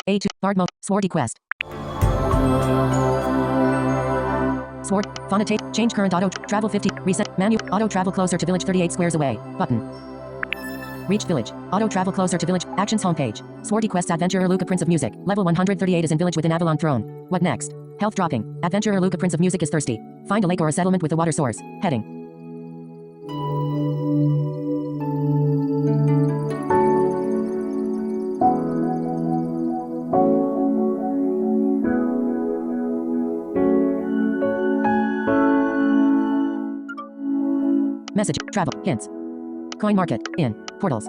A2. Bard mode. Swordy Quest. Sword. Phonotape. Change current auto. Travel 50. Reset. Menu. Auto travel closer to village 38 squares away. Button. Reach village. Auto travel closer to village. Actions homepage. Swordy Quest Adventurer Luca Prince of Music. Level 138 is in village within Avalon throne. What next? Health dropping. Adventurer Luca Prince of Music is thirsty. Find a lake or a settlement with a water source. Heading. Message. Travel. Hints. Coin market. In. Portals.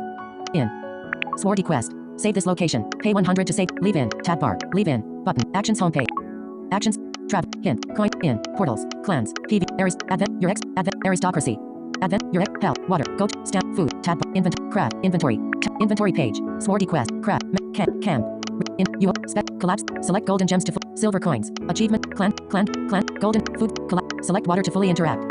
In. Swordy Quest. Save this location. Pay 100 to save. Leave in. Tab bar. Leave in. Button. Actions homepage. Actions. Travel. Hint. Coin. In. Portals. Clans. PV. Aris. Advent. Your ex. Advent. Aristocracy. Advent. Your ex. Hell. Water. Goat. Stamp. Food. Tab bar. Inventory. Craft. Inventory. Inventory page. Swordy Quest. Craft. Camp. In. You. Spec. Collapse. Select golden gems to silver coins. Achievement. Clan. Golden. Food. Select water to fully interact.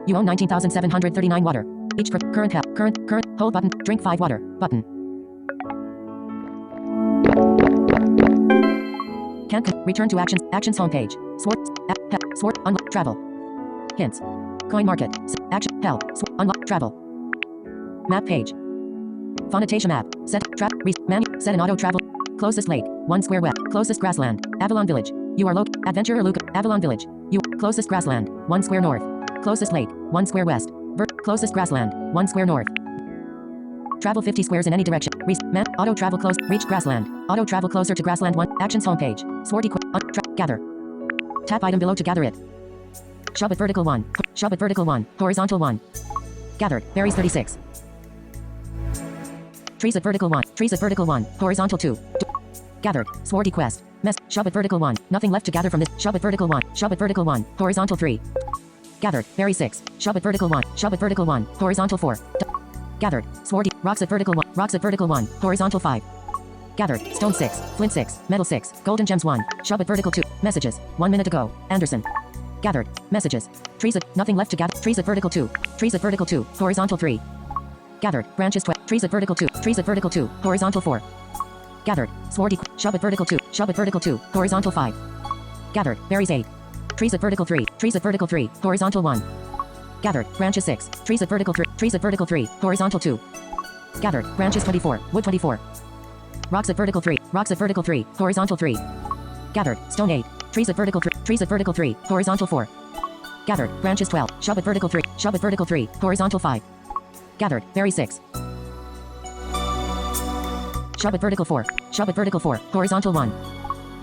You own 19,739 water. Each current help. Current. Hold button. Drink 5 water. Button. Can't return to actions. Actions homepage. Sword. Unlock. Travel. Hints. Coin market. Action. Hell. Unlock. Travel. Map page. Phonotation map. Set. Trap. Set an auto travel. Closest lake. 1 square west. Closest grassland. Avalon village. You are located. Adventurer Luca. Avalon village. You. Closest grassland. 1 square north. Closest lake. 1 square west. Closest grassland. 1 square north. Travel 50 squares in any direction. Auto travel close. Reach grassland. Auto travel closer to grassland 1. Actions homepage. Swordy Quest. Gather. Tap item below to gather it. Shove at vertical 1. Shove at vertical 1. Horizontal 1. Gathered. Berries 36. Trees at vertical 1. Trees at vertical 1. Horizontal 2. Gathered. Swordy Quest. Shove at vertical 1. Nothing left to gather from this. Shove at vertical 1. Shove at vertical 1. Horizontal 3. Gathered. Berry 6. Shove at vertical 1. Shove at vertical 1. Horizontal 4. Gathered. Swordy. Rocks at vertical 1. Rocks at vertical 1. Horizontal 5. Gathered. Stone 6. Flint 6. Metal 6. Golden gems 1. Shove at vertical 2. Messages. 1 minute ago. Anderson. Gathered. Messages. Trees at. Nothing left to gather. Trees at vertical 2. Trees at vertical 2. Horizontal 3. Gathered. Branches 12. Trees at vertical 2. Trees at vertical 2. Horizontal 4. Gathered. Swordy. Shove at vertical 2. Shove at vertical 2. Horizontal 5. Gathered. Berries 8. Trees at vertical 3. Trees at vertical 3. Horizontal 1. Gathered. Branches 6. Trees at vertical 3. Trees at vertical 3. Horizontal 2. Gathered. Branches 24. Wood 24. Rocks at vertical 3. Rocks at vertical 3. Horizontal 3. Gathered. Stone 8. Trees at vertical 3. Trees at vertical 3. Horizontal 4. Gathered. Branches 12. Shove at vertical 3. Shove at vertical 3. Horizontal 5. Gathered. Berry 6. Shove at vertical 4. Shove at vertical 4. Horizontal 1.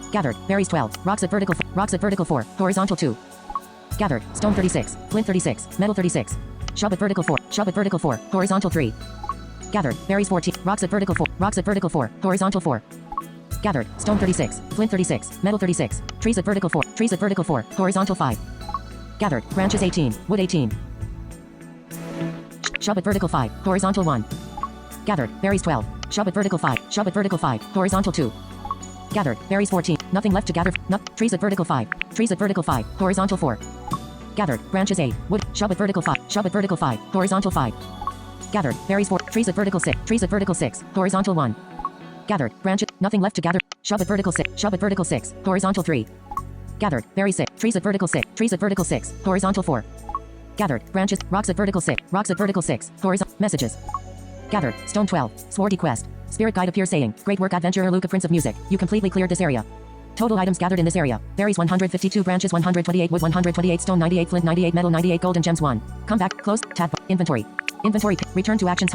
Gathered. Berries 12. Rocks at vertical 4. Rocks at vertical 4. Horizontal 2. Gathered. Stone 36. Flint 36. Metal 36. Shove at vertical 4. Shove at vertical 4. Horizontal 3. Gathered. Berries 14. Rocks at vertical 4. Rocks at vertical 4. Horizontal 4. Gathered. Stone 36. Flint 36. Metal 36. Trees at vertical 4. Trees at vertical 4. Horizontal 5. Gathered. Branches 18. Wood 18. Shove at vertical 5. Horizontal 1. Gathered. Berries 12. Shove at vertical 5. Shove at vertical 5. Horizontal 2. Gathered. Berries 14. Nothing left to gather. Trees at vertical 5. Trees at vertical 5. Horizontal 4. Gathered. Branches 8. Wood. Shove at vertical 5. Shove at vertical 5. Horizontal 5. Gathered. Berries 4. Trees at vertical 6. Trees at vertical 6. Horizontal 1. Gathered. Branches. Nothing left to gather. Shove at vertical 6. Shove at vertical 6. Horizontal 3. Gathered. Berries 6. Trees at vertical 6. Trees at vertical 6. Horizontal 4. Gathered. Branches. Rocks at vertical 6. Rocks at vertical 6. Horizontal. Messages. Gathered. Stone 12. Swordy Quest. Spirit guide appears saying, "Great work, Adventurer Luca Prince of Music. You completely cleared this area. Total items gathered in this area. Berries 152, branches 128, wood 128, stone 98, flint 98, metal 98, golden gems 1. Come back. Close. Tab. Inventory. Return to actions.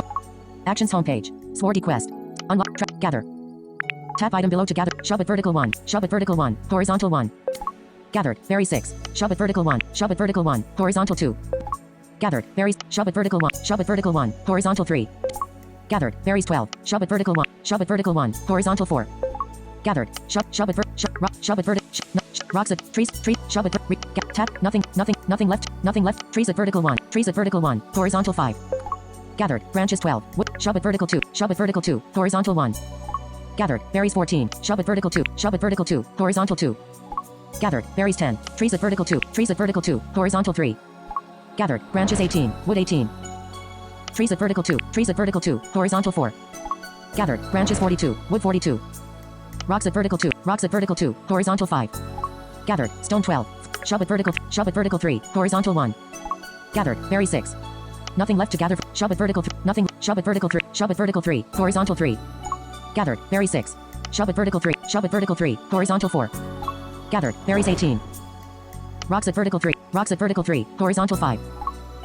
Actions homepage. Swordy Quest. Unlock. Gather. Tap item below to gather. Shove at vertical 1. Shove at vertical 1. Horizontal 1. Gathered. Berry 6. Shove at vertical 1. Shove at vertical 1. Horizontal 2. Gathered. Berries. Shove at vertical 1. Shove at vertical 1. Horizontal 3. Gathered. Berries 12. Shove at vertical 1. Shove at vertical 1. Horizontal 4. Gathered. Shove at vertical. Rocks at trees. Shove at tap. Nothing left. Trees at vertical 1. Trees at vertical 1. Horizontal 5. Gathered. Branches 12. Wood. Shove at vertical 2. Shove at vertical 2. Horizontal 1. Gathered. Berries 14. Shove at vertical 2. Shove at vertical 2. Horizontal 2. Gathered. Berries 10. Trees at vertical 2. Trees at vertical 2. Horizontal 3. Gathered. Branches 18. Wood 18. Trees at vertical 2. Trees at vertical 2. Horizontal 4. Gathered. Branches 42. Wood 42. Rocks at vertical 2. Rocks at vertical 2. Horizontal 5. Gathered. Stone 12. Shove at vertical. Shove at vertical 3. Horizontal 1. Gathered. Berry 6. Nothing left to gather. Shove at vertical 3. Nothing. Shove at vertical 3. Shove at vertical 3. Horizontal 3. Gathered. Berry 6. Shove at vertical 3. Shove at vertical 3. Horizontal 4. Gathered. Berries 18. Rocks at vertical 3. Rocks at vertical 3. Horizontal 5.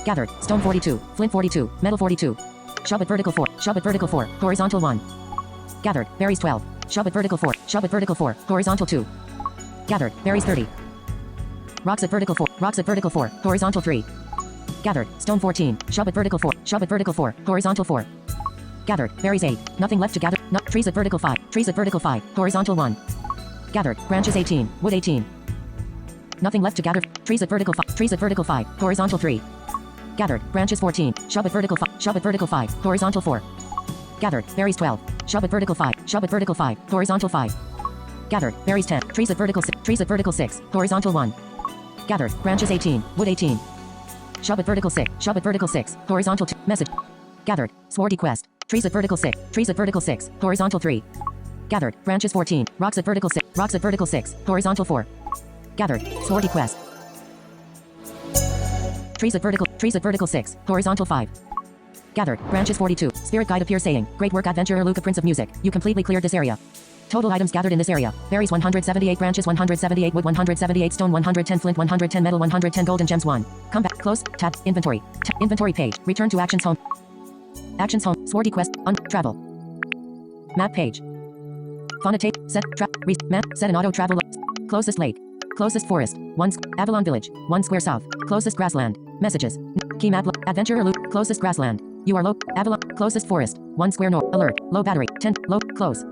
Gathered. Stone 42. Flint 42. Metal 42. Shove at vertical 4. Shove at vertical 4. Horizontal 1. Gathered. Berries 12. Shove at vertical 4. Shove at vertical 4. Horizontal 2. Gathered. Berries 30. Rocks at vertical 4. Rocks at vertical 4. Horizontal 3. Gathered. Stone 14. Shove at vertical 4. Shove at vertical 4. Horizontal 4. Gathered. Berries 8. Nothing left to gather. Trees at vertical 5. Trees at vertical 5. Horizontal 1. Gathered. Branches 18. Wood 18. Nothing left to gather. Trees at vertical 5. Trees at vertical 5. Horizontal 3. Gathered. Branches 14. Shove at vertical 5. Shove at vertical 5. Horizontal 4. Gathered. Berries 12. Shove at vertical 5. Shove at vertical 5. Horizontal 5. Gathered. Berries 10. Trees at vertical 6. Trees at vertical 6. Horizontal 1. Gathered. Branches 18. Wood 18. Shove at vertical 6. Shove at vertical 6. Horizontal 2. Message. Gathered. Swordy Quest. Trees at vertical 6. Trees at vertical 6. Horizontal 3. Gathered. Branches 14. Rocks at vertical 6. Rocks at vertical 6. Horizontal 4. Gathered. Swordy Quest. Trees at vertical 6. Horizontal 5. Gathered. Branches 42. Spirit guide appears saying, great work adventurer Luca Prince of Music. You completely cleared this area. Total items gathered in this area. Berries 178 branches 178 wood 178 stone 110 flint 110 metal 110 gold and gems 1. Come back. Close. Tab. Inventory. Inventory page. Return to actions home. Actions home. Swordy Quest. Travel. Map page. Phonotape. Set. Map. Set an auto travel. Closest lake. Closest forest. 1 Avalon village. 1 square south. Closest grassland. Messages. Key map. Adventurer loop. Closest grassland. You are low. Avalon. Closest forest. 1 square north. Alert. Low battery. 10. Low. Close.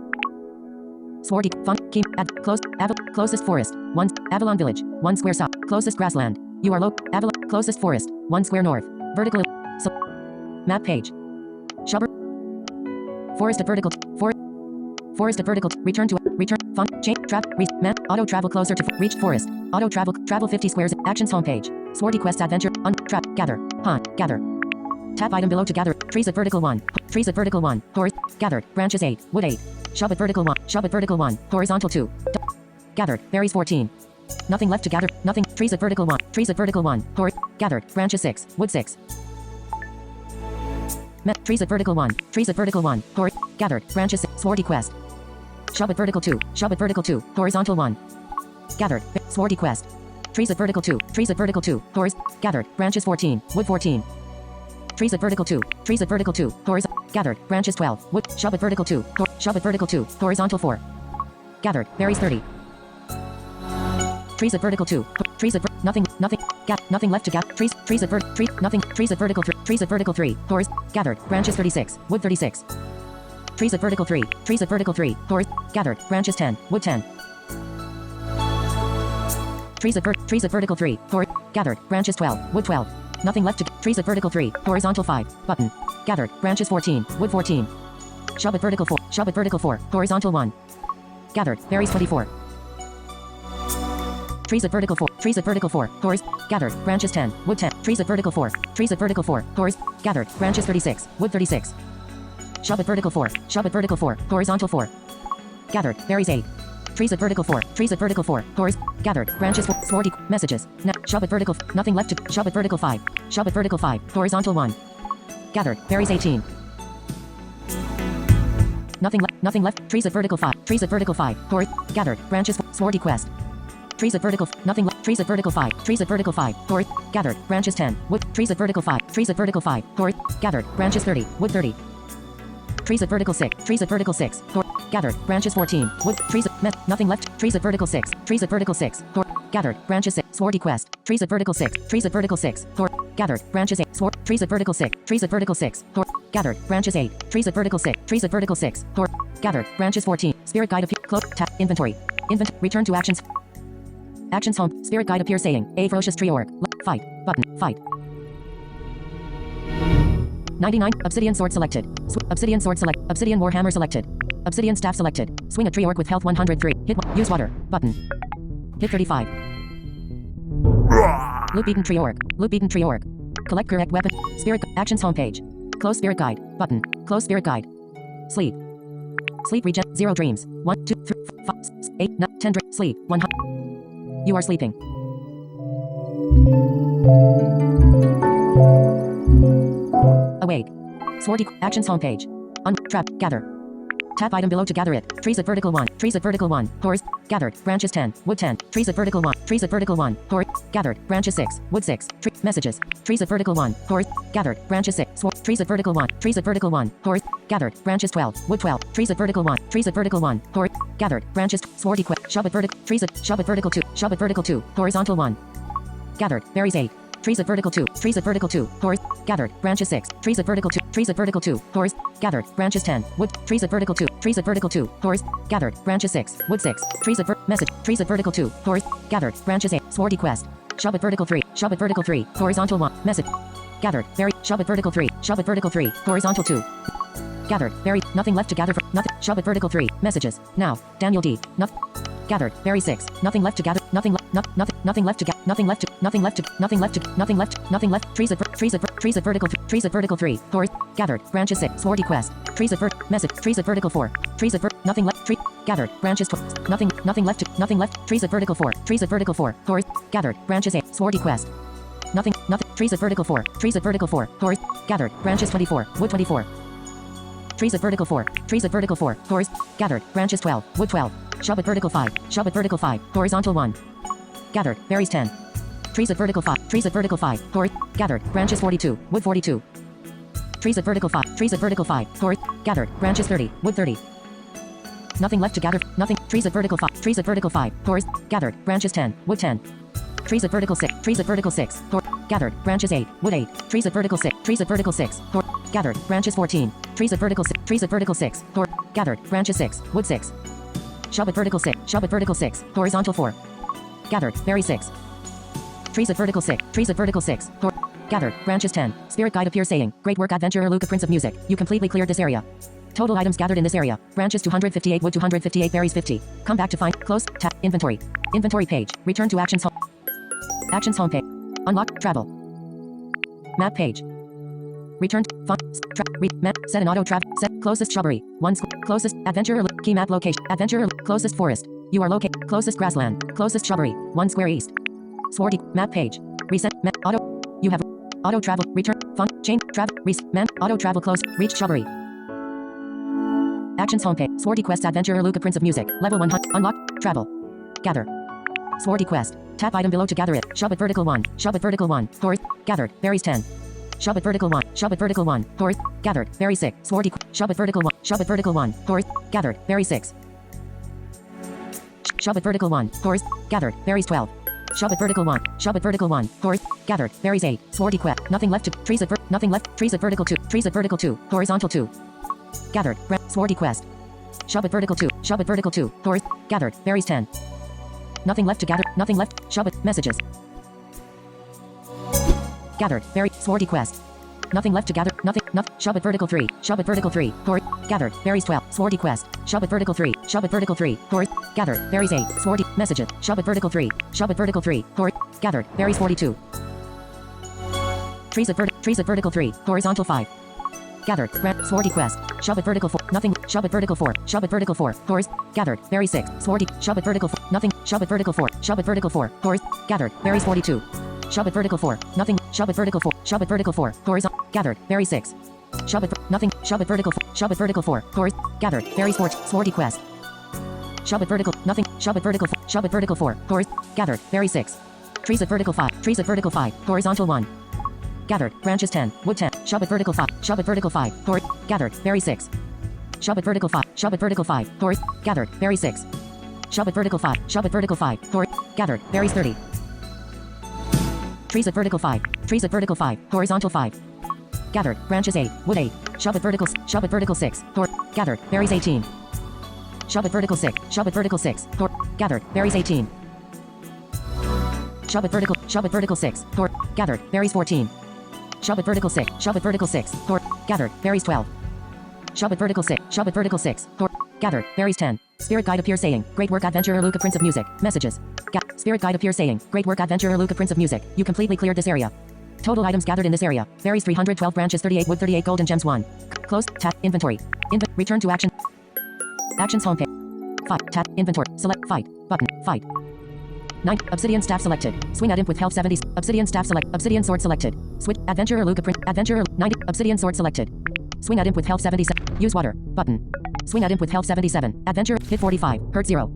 Swordy. Fun. Key. Close. Closest forest. 1 Avalon village. 1 square south. Closest grassland. You are low. Avalon. Closest forest. 1 square north. Vertical. Map page. Shubber. Forest at vertical. Forest at vertical. Return. Fun. Change. Trap. Map. Auto travel closer to reach forest. Auto travel. Travel 50 squares. Actions homepage. Swordy Quest adventure. Trap. Gather. Gather. Tap item below to gather. Trees at vertical 1. Trees at vertical 1. Gathered. Branches 8. Wood 8. Shove at vertical 1. Shove at vertical 1. Horizontal 2. Gathered. Berries 14. Nothing left to gather. Nothing. Trees at vertical 1. Trees at vertical 1. Gathered. Branches 6. Wood 6. Trees at vertical 1. Trees at vertical 1. Gathered. Branches 6. Swordy Quest. Shove at vertical 2. Shove at vertical 2. Horizontal 1. Gathered. Swordy Quest. Trees at vertical 2. Trees at vertical 2. Gathered. Branches 14. Wood 14. Trees at vertical 2. Trees at vertical 2. Gathered. Branches 12. Wood. Shove at vertical 2. Shove at vertical 2. Horizontal 4. Gathered. Berries 30. Trees at vertical 2. Trees at nothing. Nothing left to gather. Trees at nothing. Trees at vertical 3. Trees at vertical 3. Gathered. Branches 36. Wood 36. Trees at vertical 3. Trees at vertical 3. Gathered. Branches 10. Wood 10. Trees at vertical 3. Gathered. Branches 12. Wood 12. Nothing left to trees at vertical 3. Horizontal 5. Button. Gathered. Branches 14. Wood 14. Shove at vertical 4. Shove at vertical 4. Horizontal 1. Gathered. Berries 24. Trees at vertical 4. Trees at vertical 4. Gathered. Branches 10. Wood 10. Trees at vertical 4. Trees at vertical 4. Gathered. Branches 36. Wood 36. Shove at vertical 4. Shove at vertical 4. Horizontal 4. Gathered. Berries 8. Trees at vertical 4. Trees at vertical 4. Gathered. Branches 4. Swordy. Messages. Shove at vertical. Nothing left to. Shove at vertical 5. Shove at vertical 5. Horizontal 1. Gathered. Berries 18. Nothing left. Trees at vertical 5. Trees at vertical 5. Gathered. Branches 4. Swordy Quest. Trees at vertical. Nothing left. Trees at vertical 5. Trees at vertical 5. Gathered. Branches 10. Wood. Trees at vertical 5. Trees at vertical 5. Gathered. Branches 30. Wood 30. Trees at vertical 6. Trees at vertical 6. Gathered. Branches 14. Wood. Trees at nothing left. Trees at vertical 6. Trees at vertical 6. Gathered. Branches 6. Swordy Quest. Trees at vertical 6. Trees at vertical 6. Gathered. Branches 8. Trees at vertical 6. Trees at vertical 6. Gathered. Branches 8. Trees at vertical 6. Trees at vertical 6. Gathered. Branches 14. Spirit guide appear. Close. Tap. Inventory. Return to actions. Actions home. Spirit guide appears saying, a ferocious tree orc. Fight. Button. Fight. 99. Obsidian sword selected. Obsidian sword select. Obsidian warhammer selected. Obsidian staff selected. Swing a tree orc with health 103. Hit. Use water. Button. Hit 35. Loop beaten tree orc. Loop beaten tree orc. Collect correct weapon. Spirit. Actions homepage. Close spirit guide. Button. Close spirit guide. Sleep. Sleep regen. 0 dreams. 1, 2, 3, 4, 5, 6, 8, 9, 10 sleep. 100. You are sleeping. Awake. Swordy Actions homepage. Trap. Gather. Tap item below to gather it. Trees at vertical 1. Trees at vertical 1. Horse. Gathered. Branches 10. Wood 10. Trees at vertical 1. Trees at vertical 1. Horse. Gathered. Branches 6. Wood 6. Messages. Trees at vertical 1. Horse. Gathered. Branches 6. Trees at vertical 1. Trees at vertical 1. Horse. Gathered. Branches 12. Wood 12. Trees at vertical 1. Trees at vertical 1. Horse. Gathered. Branches. Swordy Quest. Shove at vertical. Trees at. Shove at vertical 2. Shove at vertical 2. Horizontal 1. Gathered. Berries 8. Trees at vertical 2. Trees at vertical 2. Horse. Gathered. Branches 6. Trees at vertical 2. Trees at vertical 2. Horse. Gathered. Branches 10. Wood. Trees at vertical 2. Trees at vertical 2. Horse. Gathered. Branches 6. Wood 6. Trees at message. Trees at vertical 2. Horse. Gathered. Branches 8. Swordy Quest. Shove at vertical 3. Shove at vertical 3. Horizontal 1. Message. Gathered. Berry. Shove at vertical 3. Shove at vertical 3. Horizontal 2. Gathered. Berry. Nothing left to gather. Nothing. Shove at vertical 3. Messages. Now. Daniel D. Nothing. Gathered. Berry 6. Nothing left to gather. Nothing. Nothing left to gather. Nothing left to. Nothing left to. Nothing left to. Nothing left. Nothing left. Trees at vertical. Trees at vertical 3. Horse. Gathered. Branches 6. Swordy Quest. Trees at message. Trees at vertical 4. Trees at nothing left. Tree. Gathered. Branches 12. Nothing. Nothing left to. Nothing left. Trees at vertical 4. Trees at vertical 4. Horse. Gathered. Branches 8. Swordy Quest. Nothing. Nothing. Trees at vertical 4. Trees at vertical 4. Horse. Gathered. Branches 24. Wood 24. Trees at vertical 4. Trees at vertical 4. Horse. Gathered. Branches 12. Wood 12. Shove at vertical 5. Shove at vertical 5. Horizontal 1. Gathered. Berries 10. Trees at vertical 5. Trees at vertical 5. Horse. Gathered. Branches 42. Wood 42. Trees at vertical 5. Trees at vertical 5. Horse. Gathered. Branches 30. Wood 30. Nothing left to gather. Nothing. Trees at vertical 5. Trees at vertical 5. Horse. Gathered. Branches 10. Wood 10. Trees at vertical 6. Trees at vertical 6. Horse. Gathered. Branches 8. Wood 8. Trees at vertical 6. Trees at vertical 6. Horse. Gathered. Branches 14. Trees at vertical 6. Trees at vertical 6. Horse. Gathered. Branches 6. Wood 6. Shove at vertical 6. Shove at vertical 6. Horizontal 4. Gathered. Berry 6. Trees at vertical 6. Trees at vertical 6. Gathered. Branches 10. Spirit guide appears saying, "Great work, adventurer Luca, Prince of Music. You completely cleared this area. Total items gathered in this area. Branches 258, wood 258, berries 50. Come back to find. Close. Tap. Inventory. Inventory page. Return to actions home. Actions home page. Unlock. Travel. Map page. Return to fun. Map. Set an auto travel. Set closest shrubbery. Closest adventurer key map location. Adventurer closest forest. You are located closest grassland. Closest shrubbery. 1 square east. Swordy map page. Reset map auto. You have auto travel. Return fun chain travel. Man auto travel close. Reach shrubbery. Actions homepage. Swordy Quest adventurer Luca, Prince of Music. Level 100. Unlock. Travel. Gather. Swordy Quest. Tap item below to gather it. Shove at vertical 1. Shove at vertical 1. Horse. Gathered. Berries 10. Shove at vertical 1. Shove at vertical 1. Horse. Gathered. Berry 6. Swordy. Shove at vertical 1. Shove at vertical 1. Horse. Gathered. Berry 6. Shove at vertical 1. Horse. Gathered. Berries 12. Shove at vertical 1. Shove at vertical 1. Horse. Gathered. Berries 8. Swordy Quest. Nothing left to. Trees at nothing left. Trees at vertical 2. Trees at vertical 2. Horizontal 2. Gathered. Swordy Quest. Shove at vertical 2. Shove at vertical 2. Horse. Gathered. Berries 10. Nothing left to gather. Nothing left. Shove at messages. Gathered. Berry. Swordy Quest. Nothing left to gather. Nothing. Shove at vertical 3. Shove at vertical 3. Horse. Gathered. Berries 12. Swordy Quest. Shove at vertical 3. Shove at vertical 3. Horse. Gathered. Berries 8. Swordy. Messages. Shove at vertical 3. Shove at vertical 3. Horse. Gathered. Berries 42. Trees at vertical 3. Horizontal 5. Gathered. Swordy Quest. Shove at vertical 4. Nothing. Shove at vertical 4. Shove at vertical 4. Horse. Gathered. Berry 6. Swordy. Shove at vertical 4. Nothing. Shove at vertical 4. Shove at vertical 4. Horse. Gathered. Berries 42. Shove at vertical 4. Nothing. Shove at vertical 4. Shove at vertical 4. Horizontal. Gathered. Berry 6. Shove at nothing. Shove at vertical 4. Shove at vertical 4. Horse. Gathered. Berries 4. Swordy Quest. Shove at vertical. Nothing. Shove at vertical 4. Shove at vertical 4. Horse. Gathered. Berry 6. Trees at vertical 5. Trees at vertical 5. Horizontal 1. Gathered. Branches 10. Wood 10. Shove at vertical 5. Shove at vertical 5. Horse. Gathered. Berry 6. Shove at vertical 5. Shove at vertical 5. Horse. Gathered. Berry 6. Shove at vertical 5. Shove at vertical 5. Horse. Gathered. Berries 30. Trees at vertical 5. Trees at vertical 5. Horizontal 5. Gathered. Branches 8. Wood 8. Shove at vertical. Shove at vertical 6. Horse. Gathered. Berries 18. Shove at vertical 6. Shove at vertical 6. Horse. Gathered. Berries 18. Shove at vertical. Shove at vertical 6. Horse. Gathered. Berries 14. Shove at vertical 6. Shove at vertical 6. Horse. Gathered. Berries 12. Shove at vertical 6. Shove at vertical 6. Horse. Gathered. Berries 10. Spirit guide appears saying, "Great work, adventurer Luca, Prince of Music." Messages. Spirit guide appears saying, "Great work, adventurer Luca, Prince of Music. You completely cleared this area. Total items gathered in this area. Berries 312, branches 38, wood 38, gold and gems 1. Close. Tap. Inventory. Return to action. Actions homepage. Fight. Tap. Inventory. Select. Fight. Button. Fight. 9. Obsidian staff selected. Swing at imp with health 70. Obsidian staff select. Obsidian sword selected. Switch. Adventurer Luca print. Adventurer 90. Obsidian sword selected. Swing at imp with health 77. Use water. Button. Swing at imp with health 77. Adventure. Hit 45. Hurt 0.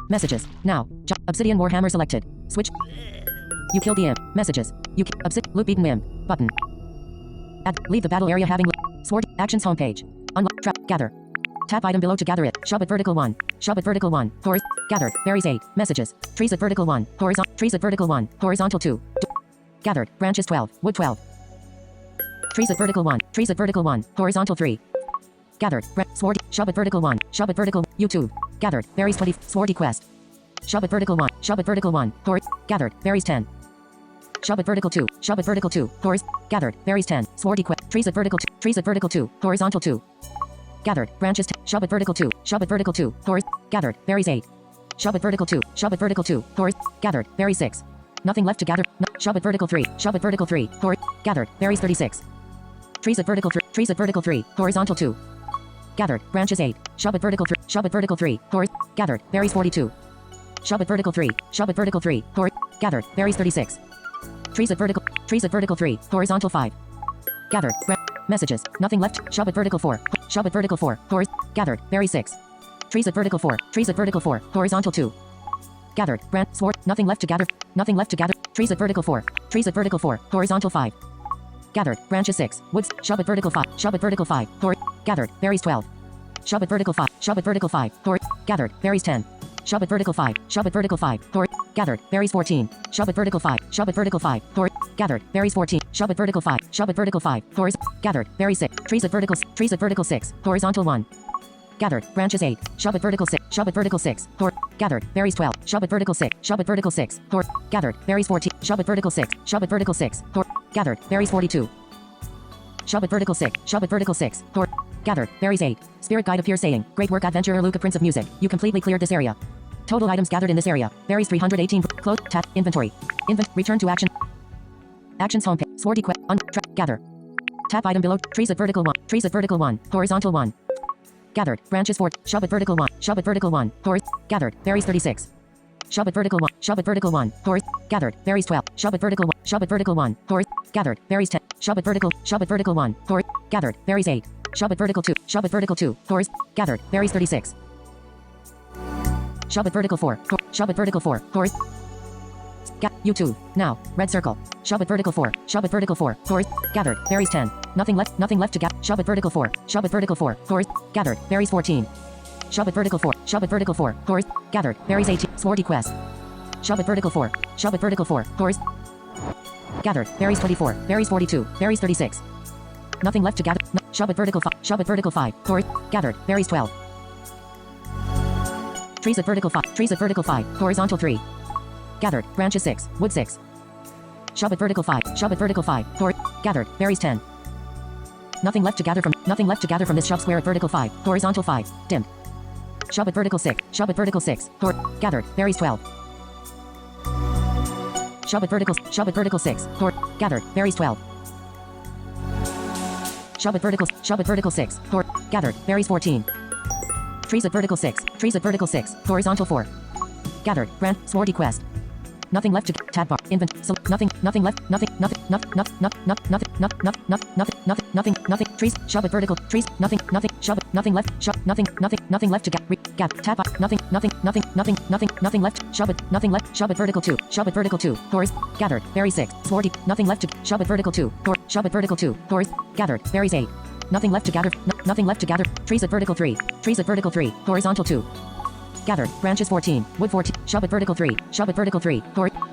Messages. Now. Obsidian warhammer selected. Switch. You killed the imp. Messages. You loop beaten imp. Button. Leave the battle area having sword. Actions homepage. Unlock. Trap. Gather. Tap item below to gather it. Shove at vertical 1. Shove at vertical 1. Gathered. Berries 8. Messages. Trees at vertical 1. Trees at vertical 1. Horizontal 2. Gathered. Branches 12. Wood 12. Trees at vertical 1. Trees at vertical 1. Horizontal 3. Gathered. Swordy. Shove at vertical 1. Shove at vertical. YouTube. Gathered. Berries 20. Swordy Quest. Shove at vertical 1. Shove at vertical 1. Gathered. Berries 10. Shove at vertical 2. Shove at vertical 2. Gathered. Berries 10. Swordy Quest. Trees at vertical 2. Trees at vertical 2. Horizontal 2. Gathered. Branches 10. Shove at vertical 2. Shove at vertical 2. Gathered. Berries 8. Shove at vertical 2. Shove at vertical 2. Gathered. Berries 6. Nothing left to gather. Shove at vertical 3. Shove at vertical 3. Gathered. Berries 36. Trees at vertical 3. Trees at vertical 3. Horizontal 2. Gathered. Branches 8. Shove at vertical 3. Shove at vertical 3. Gathered. Berries 42. Shove at vertical 3. Shove at vertical 3. Gathered. Berries 36. Trees at vertical. Trees at vertical 3. Horizontal 5. Gathered. Messages. Nothing left. Shove at vertical 4. Shove at vertical 4. Gathered. Berries 6. Trees at vertical 4. Trees at vertical 4. Horizontal 2. Gathered. Sword. Nothing left to gather. Nothing left to gather. Trees at vertical 4. Trees at vertical 4. Horizontal 5. Gathered. Branches 6. Woods. Shove at vertical 5. Shove at vertical 5. Gathered. Berries 12. Shove at vertical 5. Shove at vertical 5. Gathered. Berries 10. Shove at vertical 5. Shove at vertical 5. Gathered. Berries 14. Shove at vertical 5. Shove at vertical 5. Gathered. Berries 14. Shove at vertical 5. Shove at vertical 5. Gathered. Berries 6. Trees at vertical. Trees at vertical 6. Horizontal 1. Gathered. Branches 8. Shove at vertical 6. Shove at vertical 6. Gathered. Berries 12. Shove at vertical 6. Shove at vertical 6. Gathered. Berries 14. Shove at vertical 6. Shove at vertical 6. Gathered. Berries 42. Shove at vertical 6. Shove at vertical 6. Gathered. Berries 8. Spirit guide appears saying, "Great work, Adventurer Luca, Prince of Music. You completely cleared this area. Total items gathered in this area. Berries 318. Close. Tap. Inventory. Return to action. Actions homepage. Swordy Quest. Gather. Tap item below. Trees at vertical 1. Trees at vertical 1. Horizontal 1. Gathered. Branches 4. Shove at vertical 1. Shove at vertical 1. Gathered. Berries 36. Shove at vertical 1. Shove at vertical 1. Gathered. Berries 12. Shove at vertical 1. Shove at vertical 1. Gathered. Berries 10. Shove at vertical. Shove at vertical 1. Gathered. Berries 8. Shove at vertical 2. Shove at vertical 2. Gathered. Berries 36. Shove at vertical 4. Shove at vertical 4. YouTube. Now. Red circle. Shove at vertical 4. Shove at vertical 4. Gathered. Berries 10. Nothing left. Nothing left to gather. Shove at vertical 4. Shove at vertical 4. Gathered. Berries 14. Shove at vertical 4. Shove at vertical 4. Gathered. Berries 18. Swordy Quest. Shove at vertical 4. Shove at vertical 4. Gathered. Berries 24. Berries 42. Berries 36. Nothing left to gather. Shove at vertical 5. Shove at vertical 5. Gathered. Berries 12. Trees at vertical 5. Trees at vertical 5. Horizontal 3. Gathered. Branches 6. Wood 6. Shove at vertical 5. Shove at vertical 5. Gathered. Berries 10. Nothing left to gather from. Nothing left to gather from this shove square at vertical 5. Horizontal 5. Dimmed. Shove at vertical 6. Shove at vertical 6. Gathered. Berries 12. Shove at vertical. Shove at vertical 6. Gathered. Berries 12. Shove at vertical. Shove at vertical 6. Gathered. Berries 14. Trees at vertical 6. Trees at vertical 6. Horizontal 4. Gathered. Brand. Swordy Quest. Nothing left to tab bar. Nothing. Nothing left. Nothing. Trees. Shove at vertical. Trees. Nothing. Shove. Nothing left. Shove. Nothing left to tab. Nothing left. Shove it. Nothing left. Shove at vertical 2. Shove at vertical 2. Gathered. Berries 6. Swordy. Nothing left to shove at vertical 2. Shove at vertical 2. Gathered. Berries 8. Nothing left to gather. Nothing left to gather. Trees at vertical 3. Trees at vertical 3. Horizontal 2. Gathered. Branches 14. Wood 14. Shove at vertical 3. Shove at vertical 3.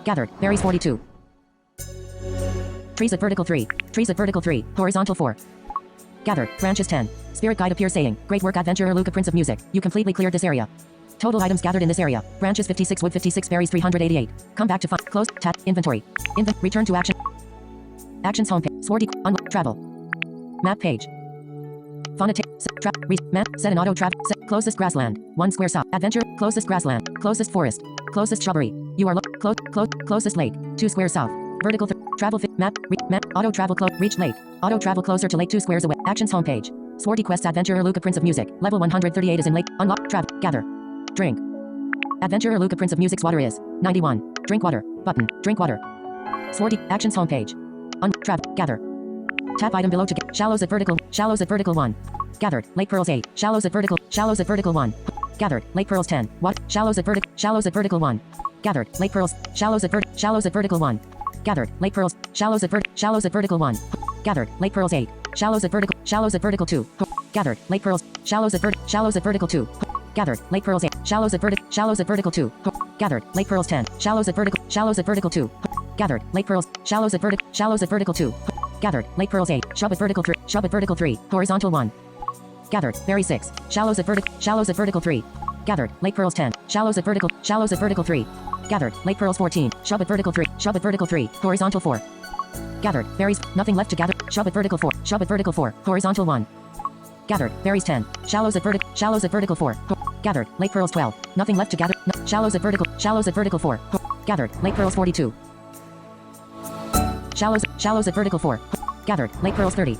Gathered. Berries 42. Trees at vertical 3. Trees at vertical 3. Horizontal 4. Gathered. Branches 10. Spirit guide appears saying, "Great work, Adventurer Luca, Prince of Music. You completely cleared this area. Total items gathered in this area. Branches 56. Wood 56. Berries 388. Come back to fun. Close. Tap. Inventory. Return to action. Actions homepage. Swordy. Unlock. Travel. Map page. Trap. Map. Set an auto trap. Set. Closest grassland. 1 square south. Adventure. Closest grassland. Closest forest. Closest shrubbery. You are closest lake. 2 squares south. Vertical. Travel. Map. Map. Auto travel. Reach lake. Auto travel closer to lake 2 squares away. Actions homepage. Swordy Quest Adventurer Luca Prince of Music. Level 138 is in lake. Unlock. Trap. Gather. Drink. Adventurer Luca Prince of Music's water is 91. Drink water. Button. Drink water. Swordy. Actions homepage. Trap. Gather. Tap item below to get. Shallows at vertical. Shallows at vertical 1. Gathered. Lake pearls 8. Shallows at vertical. Shallows at vertical 1. Gathered. Lake pearls 10. What? Shallows at vertical. Shallows at vertical 1. Gathered. Lake pearls. Shallows at Shallows at vertical 1. Gathered. Lake pearls. Shallows at Shallows at vertical 1. Gathered. Lake pearls 8. Shallows at vertical. Shallows at vertical 2. Gathered. Lake pearls. Shallows at Shallows at vertical 2. Gathered. Lake pearls 8. Shallows at Shallows at vertical 2. Gathered. Lake pearls 10. Shallows at vertical. Shallows at vertical 2. Gathered. Lake pearls. Shallows at Shallows at vertical 2. Gathered. Lake pearls 8. Shove at vertical 3. Shove at vertical 3. Horizontal 1. Gathered. Berry 6. Shallows at vertical. Shallows at vertical 3. Gathered. Lake pearls 10. Shallows at vertical. Shallows at vertical 3. Gathered. Lake pearls 14. Shove at vertical 3. Shove at vertical 3. Horizontal 4. Gathered. Berries. Nothing left to gather. Shove at vertical 4. Shove at vertical 4. Horizontal 1. Gathered. Berries 10. Shallows at vertical. Shallows at vertical 4. Gathered. Lake pearls 12. Nothing left to gather. Shallows at vertical. Shallows at vertical 4. Gathered. Lake pearls 42. Shallows at vertical 4. Gathered. Lake pearls 30.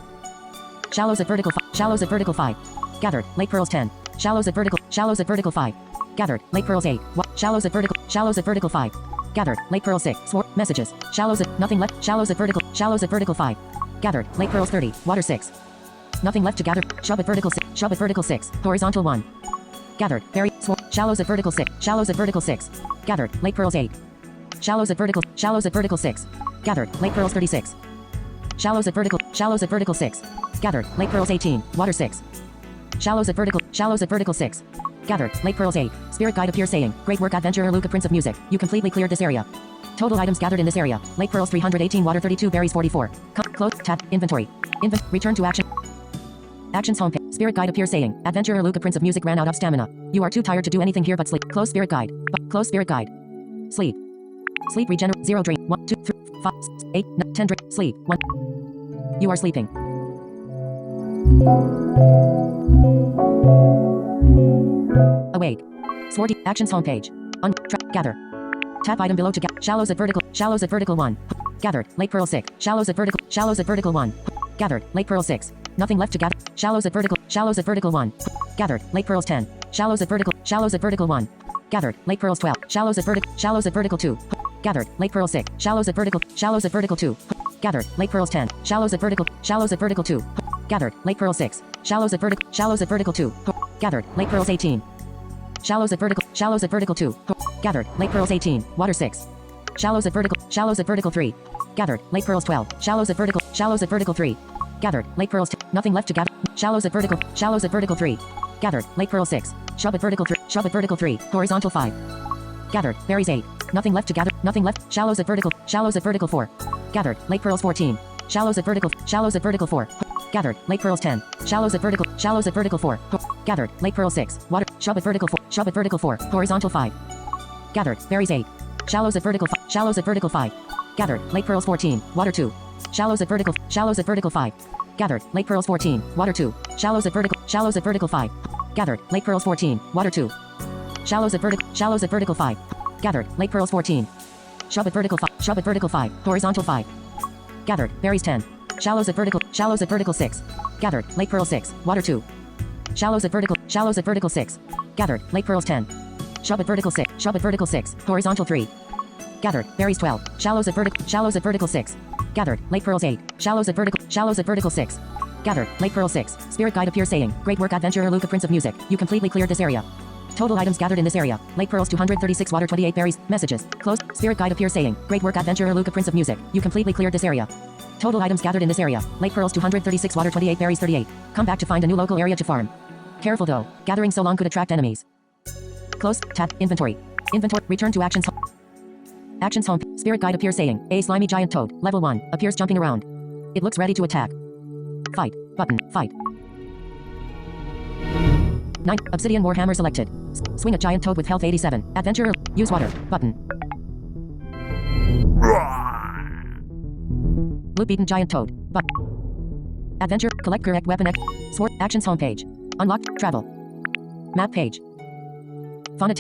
Shallows at vertical 5. Shallows at vertical 5. Gathered. Lake pearls 10. Shallows at vertical. Shallows at vertical 5. Gathered. Lake pearls 8. Shallows at vertical. Shallows at vertical 5. Gathered. Lake pearls 6. Messages. Shallows at nothing left. Shallows at vertical. Shallows at vertical 5. Gathered. Lake pearls 30. Water 6. Nothing left to gather. Shove at vertical 6. Shove at vertical 6. Horizontal 1. Gathered. Very. Shallows at vertical 6. Shallows at vertical 6. Gathered. Lake pearls 8. Shallows at vertical. Shallows at vertical 6. Gathered. Lake pearls 36. Shallows at vertical. Shallows at vertical 6. Gathered. Lake pearls 18. Water 6. Shallows at vertical. Shallows at vertical 6. Gathered. Lake pearls 8. Spirit guide appears saying, "Great work, Adventurer Luca Prince of Music. You completely cleared this area. Total items gathered in this area. Lake pearls 318, water 32, berries 44. Close. Tab. Inventory. Return to action. Actions homepage. Spirit guide appears saying, "Adventurer Luca Prince of Music ran out of stamina. You are too tired to do anything here but sleep. Close spirit guide. Close spirit guide. Sleep. Sleep regenerate. 0 drink. 1, 2, 3, 5, 6, 8, 9, 10 drink. Sleep. 1. You are sleeping. Awake. Swordy. Actions homepage. Gather. Tap item below to shallows at vertical. Shallows at vertical 1. Gathered. Lake pearl 6. Shallows at vertical. Shallows at vertical 1. Gathered. Lake pearl 6. Nothing left to gather. Shallows at vertical. Shallows at vertical 1. Gathered. Lake pearls 10. Shallows at vertical. Shallows at vertical 1. Gathered. Lake pearls 12. Shallows at vertical. Shallows at vertical 2. Gathered. Lake pearls 6. Shallows at vertical. Shallows at vertical 2. Gathered. Lake pearls 10. Shallows at vertical. Shallows at vertical 2. Gathered. Lake pearl 6. Shallows at vertical. Shallows at vertical 2. Gathered. Lake pearls 18. Shallows at vertical. Shallows at vertical 2. Gathered. Lake pearls 18. Water 6. Shallows at vertical. Shallows at vertical 3. Gathered. Lake pearls 12. Shallows at vertical. Shallows at vertical 3. Gathered. Lake pearls 2. Nothing left to gather. Shallows at vertical. Shallows at vertical 3. Gathered. Lake pearl 6. Shove at vertical 3. Shove at vertical 3. Horizontal 5. Gathered. Berries 8. Nothing left to gather. Nothing left. Shallows at vertical. Shallows at vertical 4. Gathered. Lake pearls 14. Shallows at vertical. Shallows at vertical 4. Gathered. Lake pearls 10. Shallows at vertical. Shallows at vertical 4. Gathered. Lake pearls 6. Water. Shove at vertical 4. Shove at vertical 4. Horizontal 5. Gathered. Berries 8. Shallows at vertical 5. Shallows at vertical 5. Gathered. Lake pearls 14. Water 2. Shallows at vertical. Shallows at vertical 5. Gathered. Lake pearls 14. Water 2. Shallows at vertical. Shallows at vertical 5. Gathered. Lake pearls 14. Water 2. Shallows at vertical. Shallows at vertical 5. Gathered. Lake pearls 14. Shove at vertical 5. Shove at vertical 5. Horizontal 5. Gathered. Berries 10. Shallows at vertical. Shallows at vertical 6. Gathered. Lake pearls 6. Water 2. Shallows at vertical. Shallows at vertical 6. Gathered. Lake pearls 10. Shove at vertical 6. Shove at vertical 6. Horizontal 3. Gathered. Berries 12. Shallows at vertical. Shallows at vertical 6. Gathered. Lake pearls 8. Shallows at vertical. Shallows at vertical 6. Gathered. Lake pearls 6. Spirit guide appears saying, "Great work, Adventurer Luca Prince of Music. You completely cleared this area. Total items gathered in this area. Lake pearls 236, water 28, berries. Messages. Closed. Spirit guide appears saying, "Great work, Adventurer Luca Prince of Music. You completely cleared this area. Total items gathered in this area. Lake pearls 236, water 28, berries 38. Come back to find a new local area to farm. Careful though. Gathering so long could attract enemies." Close. Tab. Inventory. Return to actions. Actions home. Spirit guide appears saying, "A slimy giant toad, level 1, appears jumping around. It looks ready to attack. Fight. Button. Fight. 9. Obsidian Warhammer selected. Swing a giant toad with health 87. Adventurer. Use water. Button. Loop eaten giant toad. Button. Adventure. Collect correct weapon. Sword. Actions homepage. Unlocked. Travel. Map page. Fauna.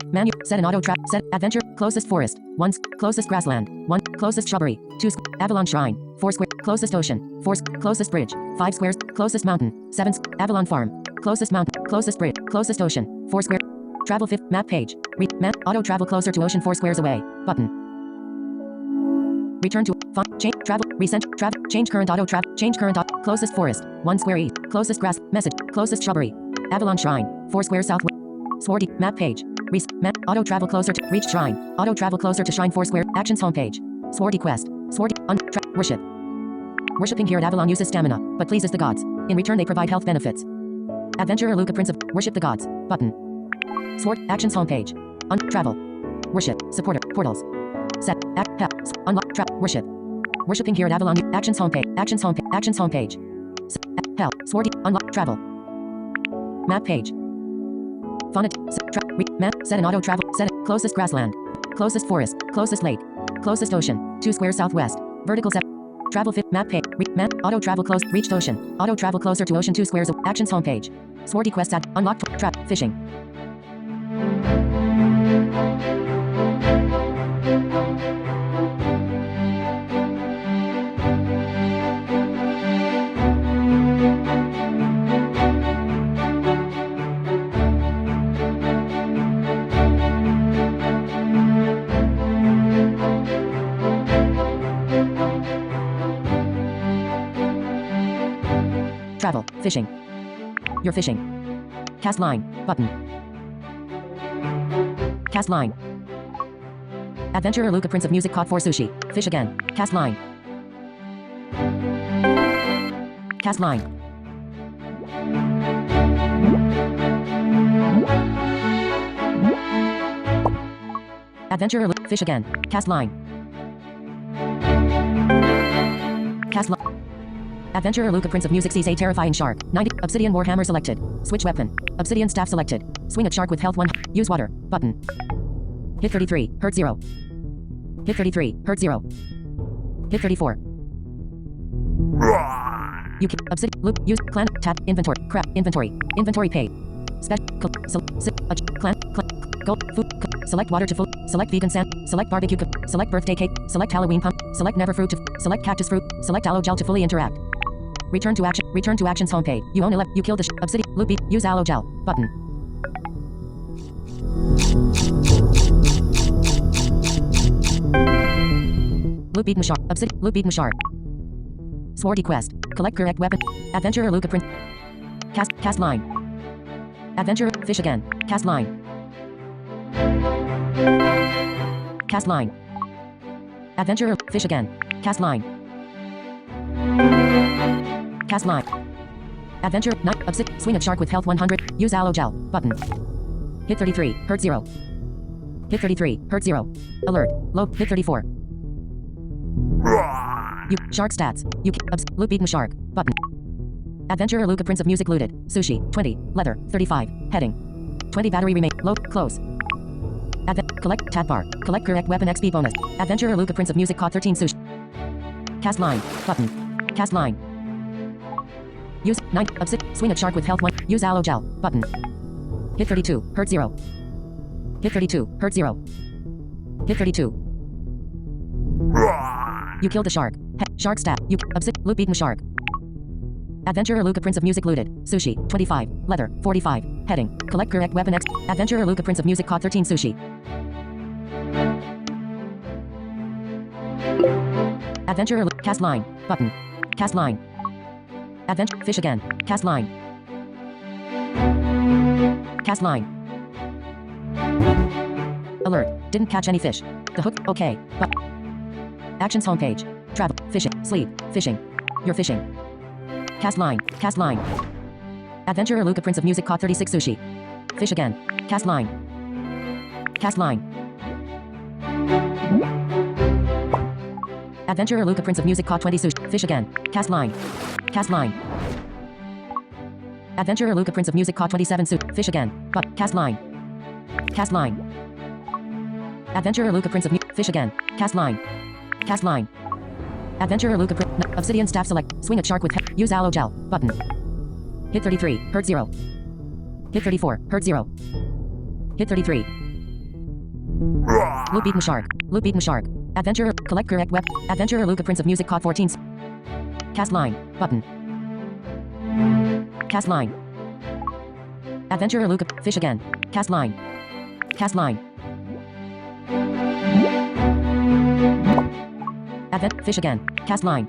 Menu. Set an auto trap. Set. Adventure. Closest forest. 1. Closest grassland. 1. Closest shrubbery. 2. Avalon shrine. 4 square. Closest ocean. 4. Closest bridge. 5 squares. Closest mountain. 7. Avalon farm. Closest mountain. Closest bridge. Closest ocean. 4 square. Travel 5. Map page. Map. Auto travel closer to ocean 4 squares away. Button. Return to font. Change. Travel. Recent. Travel. Change current auto trap. Change current auto. Closest forest. 1 square east. Closest grass. Message. Closest shrubbery. Avalon shrine. 4 squares south. Swordy. Map page. Map. Auto travel closer to reach shrine. Auto travel closer to shrine 4 square. Actions homepage. Swordy Quest. Swordy. Worship. Worshipping here at Avalon uses stamina, but pleases the gods. In return they provide health benefits. Adventurer Luca Prince of worship the gods. Button. Sword. Actions homepage. Travel. Worship. Supporter. Portals. Set. Unlock. Trap. Worship. Worshipping here at Avalon. Actions homepage. Actions homepage. Actions homepage. Hell. Swordy. Unlock. Travel. Map page. Fonnet. Map. Set an auto travel. Set it. Closest grassland. Closest forest. Closest lake. Closest ocean. 2 squares southwest. Vertical set. Travel fit. Map page. Map. Auto travel close. Reached ocean. Auto travel closer to ocean 2 squares. Actions homepage. Swordy Quest at. Unlocked. Trap. Fishing. Travel. Fishing. You're fishing. Cast line. Button. Cast line. Adventurer Luca Prince of Music caught 4 sushi. Fish again. Cast line. Cast line. Adventurer Fish again. Cast line. Cast line. Adventurer Luca Prince of Music sees a terrifying shark. 90. Obsidian Warhammer selected. Switch weapon. Obsidian staff selected. Swing at shark with health 1. Use water. Button. Hit 33. Hurt 0. Hit 33. Hurt 0. Hit 34. You can. Obsidian. Loop. Use. Clan. Tab. Inventory. Crap. Inventory. Inventory pay. Special. Clan. Go. Food. Select water to food. Select vegan sand. Select barbecue. Select birthday cake. Select Halloween pump. Select never fruit to. Select cactus fruit. Select aloe gel to fully interact. Return to action. Return to actions homepage. You own 11. You killed the obsidian. Loopy. Use aloe gel. Button. Loop eaten shark. Obsidian. Loop eaten shark. Swordy Quest. Collect correct weapon. Adventurer Luca Prince. Cast line. Adventurer. Fish again. Cast line. Cast line. Adventurer. Fish again. Cast line. Cast line. Adventure. Night. Obsidian. Swing at shark with health 100. Use aloe gel. Button. Hit 33. Hurt 0. Hit 33. Hurt 0. Alert. Low. Hit 34. You. Shark stats. You. Loop eaten shark. Button. Adventurer Luca Prince of Music looted. Sushi. 20. Leather. 35. Heading. 20 battery remain. Low. Close. Collect. Tab bar. Collect correct weapon XP bonus. Adventurer Luca Prince of Music caught 13 sushi. Cast line. Button. Cast line. Use 9. Obsidian. Swing at shark with health 1. Use aloe gel. Button. Hit 32. Hurt 0. Hit 32. Hurt 0. Hit 32. You killed the shark. Shark stat. You. Obsidian. Loop eaten shark. Adventurer Luca Prince of Music looted. Sushi. 25. Leather. 45. Heading. Collect correct weapon X. Adventurer Luca Prince of Music caught 13 sushi. Adventurer. Cast line. Button. Cast line. Adventure. Fish again. Cast line. Cast line. Alert. Didn't catch any fish. The hook. Okay. But. Actions homepage. Travel. Fishing. Sleep. Fishing. You're fishing. Cast line. Cast line. Adventurer Luca Prince of Music caught 36 sushi. Fish again. Cast line. Cast line. Adventurer Luca Prince of Music caught 20 sushi. Fish again. Cast line. Cast line. Adventurer Luca Prince of Music caught 27 sushi. Fish again. But. Cast line. Cast line. Adventurer Luca Prince of Music. Fish again. Cast line. Cast line. Adventurer Luca Prince. Obsidian staff select. Swing at shark with head. Use aloe gel. Button. Hit 33. Hurt 0. Hit 34. Hurt 0. Hit 33. Loop beaten shark. Loop beaten shark. Adventurer. Collect correct web. Adventurer Luca Prince of Music caught 14. Cast line. Button. Cast line. Adventurer Luca. Fish again. Cast line. Cast line. Fish again. Cast line.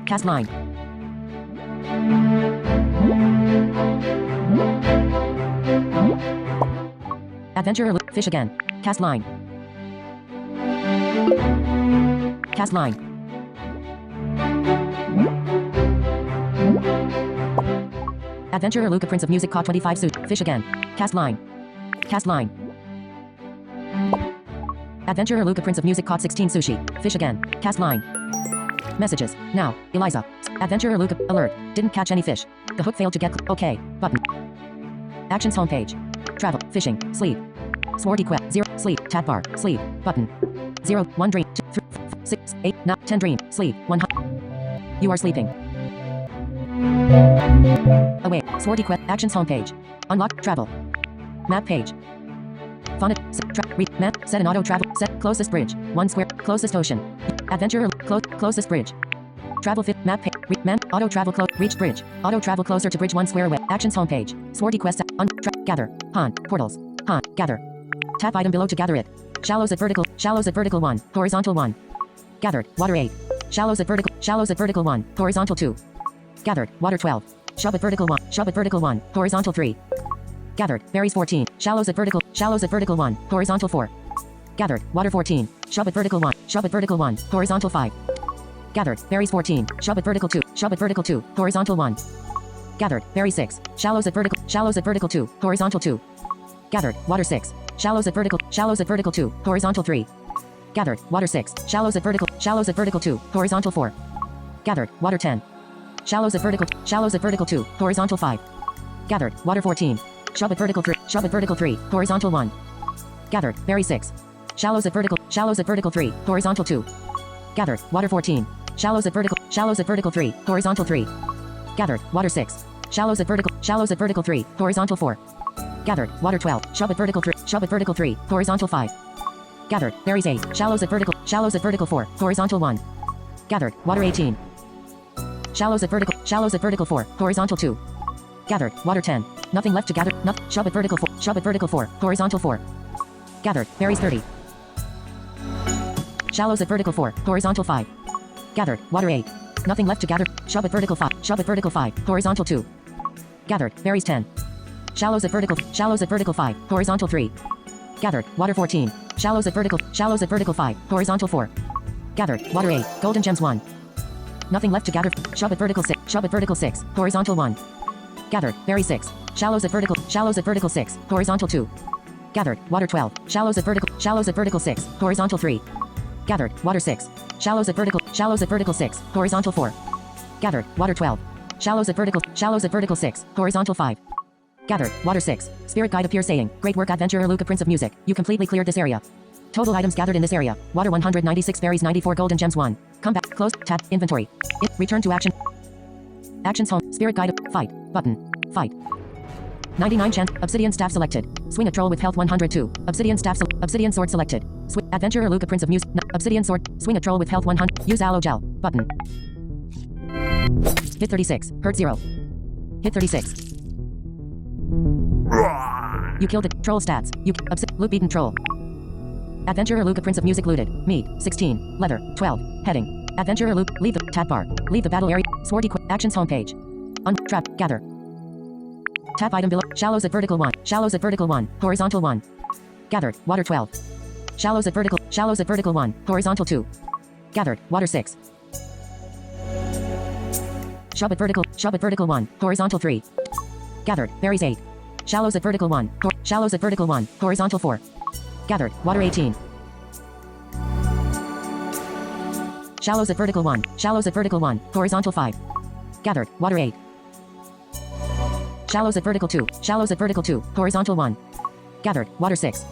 Cast line. Adventurer fish again. Cast line. Cast line. Adventurer Luca Prince of Music caught 25 suit. Fish again. Cast line. Cast line. Adventurer Luca Prince of Music caught 16 sushi. Fish again. Cast line. Messages. Now. Eliza. Adventurer Luca. Alert. Didn't catch any fish. The hook failed to get. Okay. Button. Actions homepage. Travel. Fishing. Sleep. Swordy Quest. 0. Sleep. Tab bar. Sleep. Button. 0. 1 dream. 2, 3, 4, 6, 8, 9, 10 dream. Sleep. 100. You are sleeping. Away. Swordy Quest. Actions homepage. Unlock. Travel. Map page. Font. Read. Map. Set an auto travel. Set. Closest bridge. 1 square. Closest ocean. Adventurer. Closest bridge. Travel fit. Map page. Map. Auto travel close. Reach bridge. Auto travel closer to bridge 1 square away. Actions homepage. Swordy Quest. Gather. Pond. Portals. Pond. Gather. Tap item below to gather it. Shallows at vertical. Shallows at vertical 1. Horizontal 1. Gathered. Water 8. Shallows at vertical. Shallows at vertical 1. Horizontal 2. Gathered. Water 12. Shove at vertical 1. Shove at vertical 1. Horizontal 3. Gathered. Berries 14. Shallows at vertical. Shallows at vertical 1. Horizontal 4. Gathered. Water 14. Shove at vertical 1. Shove at vertical 1. Horizontal 5. Gathered. Berries 14. Shove at vertical 2. Shove at vertical 2. Horizontal 1. Gathered. Berry 6. Shallows at vertical. Shallows at vertical 2. Horizontal 2. Gathered. Water 6. Shallows at vertical. Shallows at vertical 2. Horizontal 3. Gathered. Water 6. Shallows at vertical. Shallows at vertical 2. Horizontal 4. Gathered. Water 10. Shallows at vertical. Shallows at vertical 2. Horizontal 5. Gathered. Water 14. Shove at vertical 3. Shove at vertical 3. Horizontal 1. Gathered. Berry 6. Shallows at vertical. Shallows at vertical 3. Horizontal 2. Gathered. Water 14. Shallows at vertical. Shallows at vertical 3. Horizontal 3. Gathered. Water 6. Shallows at vertical. Shallows at vertical 3. Horizontal 4. Gathered. Water 12. Shove at vertical 3. Shove at vertical 3. Horizontal 5. Gathered. Berries 8. Shallows at vertical. Shallows at vertical 4. Horizontal 1. Gathered. Water 18. Shallows at vertical. Shallows at vertical 4. Horizontal 2. Gathered. Water 10. Nothing left to gather. Shove at vertical 4. Shove at vertical 4. Horizontal 4. Gathered. Berries 30. Shallows at vertical 4. Horizontal 5. Gathered. Water 8. Nothing left to gather. Shove at vertical 5. Shove at vertical 5. Horizontal 2. Gathered. Berries 10. Shallows at vertical. Shallows at vertical 5. Horizontal 3. Gathered. Water 14. Shallows at vertical. Shallows at vertical 5. Horizontal 4. Gathered. Water 8. Golden gems 1. Nothing left to gather. Shove at vertical 6. Shove at vertical 6. Horizontal 1. Gathered. Berry 6. Shallows at vertical. Shallows at vertical 6. Horizontal 2. Gathered. Water 12. Shallows at vertical. Shallows at vertical 6. Horizontal 3. Gathered. Water 6. Shallows at vertical. Shallows at vertical 6. Horizontal 4. Gathered. Water 12. Shallows at vertical. Shallows at vertical 6. Horizontal 5. Gathered. Water 6. Spirit guide appears saying, "Great work, Adventurer Luca Prince of Music. You completely cleared this area. Total items gathered in this area. Water 196 berries 94 golden gems 1. Come back. Close. Tab. Inventory. Return to action. Actions home. Spirit guide. Fight. Button. Fight. 99 chance. Obsidian staff selected. Swing a troll with health 102. Obsidian staff. Obsidian sword selected. Adventurer Luca Prince of Music. Obsidian sword. Swing a troll with health 100. Use aloe gel. Button. Hit 36. Hurt 0. Hit 36. You killed it. Troll stats. Loot beaten troll. Adventurer Luca Prince of Music looted. Meat. 16. Leather. 12. Heading. Adventurer Luke. Leave the tab bar. Leave the battle area. Swordy Quest. Actions homepage. Trap. Gather. Tap item below. Shallows at vertical 1. Shallows at vertical 1. Horizontal 1. Gathered. Water 12. Shallows at vertical. Shallows at vertical 1. Horizontal 2. Gathered. Water 6. Shove at vertical. Shove at vertical 1. Horizontal 3. Gathered. Berries 8. Shallows at vertical 1. Shallows at vertical 1. Horizontal 4. Gathered. Water 18. Shallows at vertical 1. Shallows at vertical 1. Horizontal 5. Gathered. Water 8. Shallows at vertical 2. Shallows at vertical 2. Horizontal 1. Gathered. Water 6.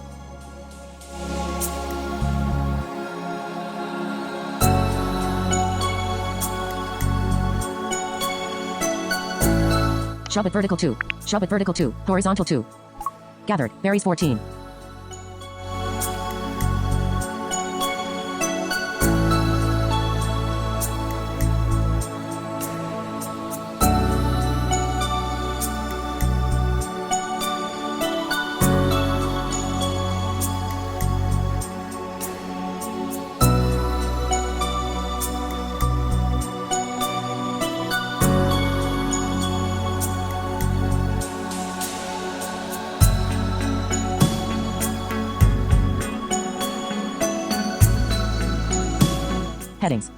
Shove at vertical 2. Shove at vertical 2. Horizontal 2. Gathered. Berries 14. Headings.